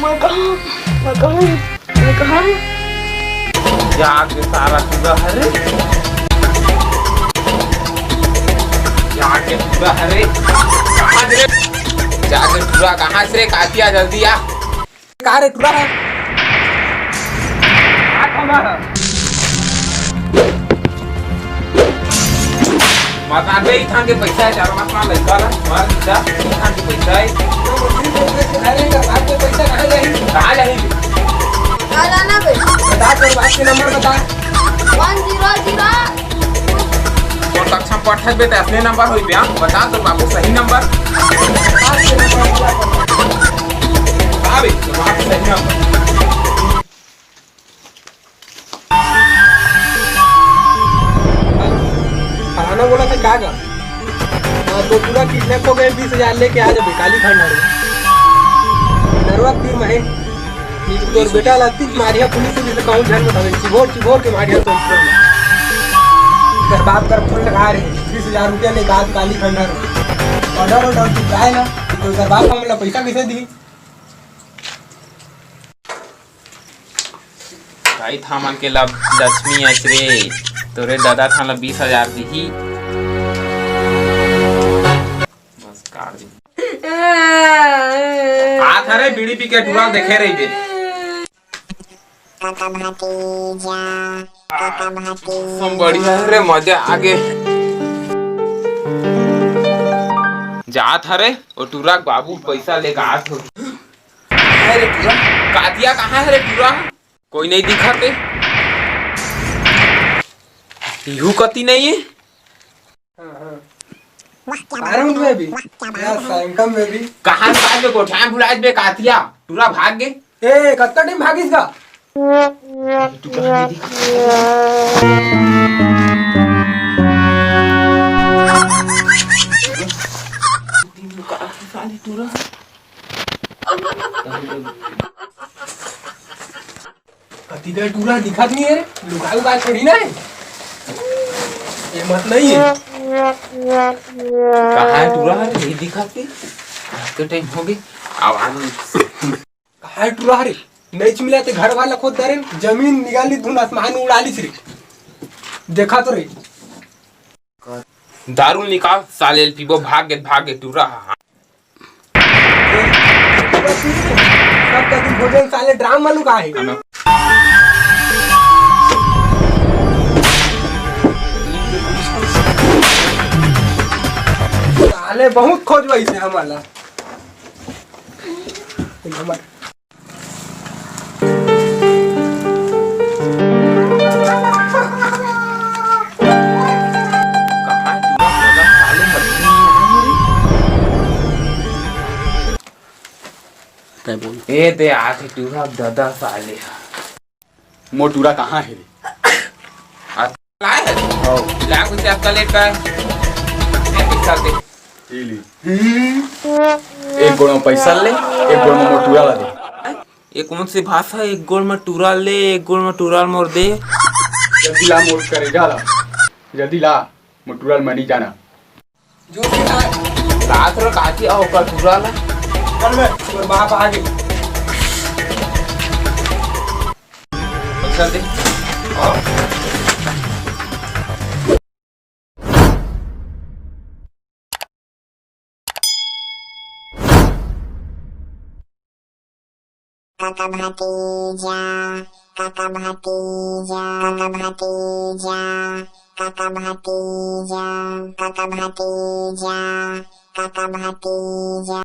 मैं कहाँ जाके सारा पूरा हरे जाके पूरा हरे कहाँ रे जाके पूरा कहाँ से काटिया जल्दी आ कहाँ रे टूरा है मत आ गई थान के पैसा है चारों मास में लड़का ला मार दीदा थान के पैसा है पैसा कहाँ जाएगी लाना बे बता तो बात के नंबर बता 100 कौन कक्षा में पढ़त बे तो असली नंबर होई बे बता तो बाबू सही नंबर अबे तो बात सही नंबर खाना बोला था क्या का तो पूरा किडनैप हो गए 20,000 लेके आ जाबे काली खंडारे नरवा तीर में तोर बेटा लगती मारिया पुलिस से कहूं ध्यान बतावे चिभोर के मारिया तो कर बाप कर फोन लगा रहे 20,000 रुपया ले गाद काली खंडार ऑर्डर तू काहे ना तो कर बाप हमला पैसा कैसे दी भाई थामन के लब लक्ष्मी अचरे तोरे दादा थान ला 20,000 दी बस काट दी आ थारे बीड़ी पी के टूरा देखे रही बे हम बढ़िया रे मजा आगे जात हरे और टूरा बाबू पैसा लेकर आत हो अरे टूरा कातिया कहाँ है रे टूरा कोई नहीं दिखाते यू कती नहीं है आराम में भी यार साइंकम में भी कहाँ से भाग गए कोठा में बुलाए बे कातिया टूरा भाग गए ए कत्ता टाइम भागिस का तू कहाँ नहीं दिखा कती का टूरा दिखत नहीं है लुकाऊ का छोड़ी ना है ये मत नहीं है कहाँ है टूरा है नहीं दिखाते तो टाइम हो गए आवाज कहाँ है टूरा रे नहीं मिला ते घर वाला खोद दरे जमीन निकाली धुन आसमान उड़ाली रे देखा तो रे दारू निकाल साले पीबो भाग गए टूरा सब का दिन भोजन साले ड्राम वालू का है साले बहुत खोज वैसे हमारा हमारा ए दे आके टूरा दादा साले मोटूरा कहाँ है लाए है ओ ला कुछ आपका लेट का है पैसा दे एक गोड़ में पैसा ले एक गोड़ में मोटूरा ला दे ये कौन सी भाषा एक गोल में टूरा ले एक गोल में टूरा मोड़ दे जल्दी ला मोट करेगा ला जल्दी ला मोटूरा मनी जाना जो भी रात रो काटी आओ का टूरा ला चल बे और बाप आगे पैसा दे Kakak Bhatija, Kakak Bhatija, Kakak Bhatija, Kakak Bhatija, Kakak Bhatija, Kakak Bhatija.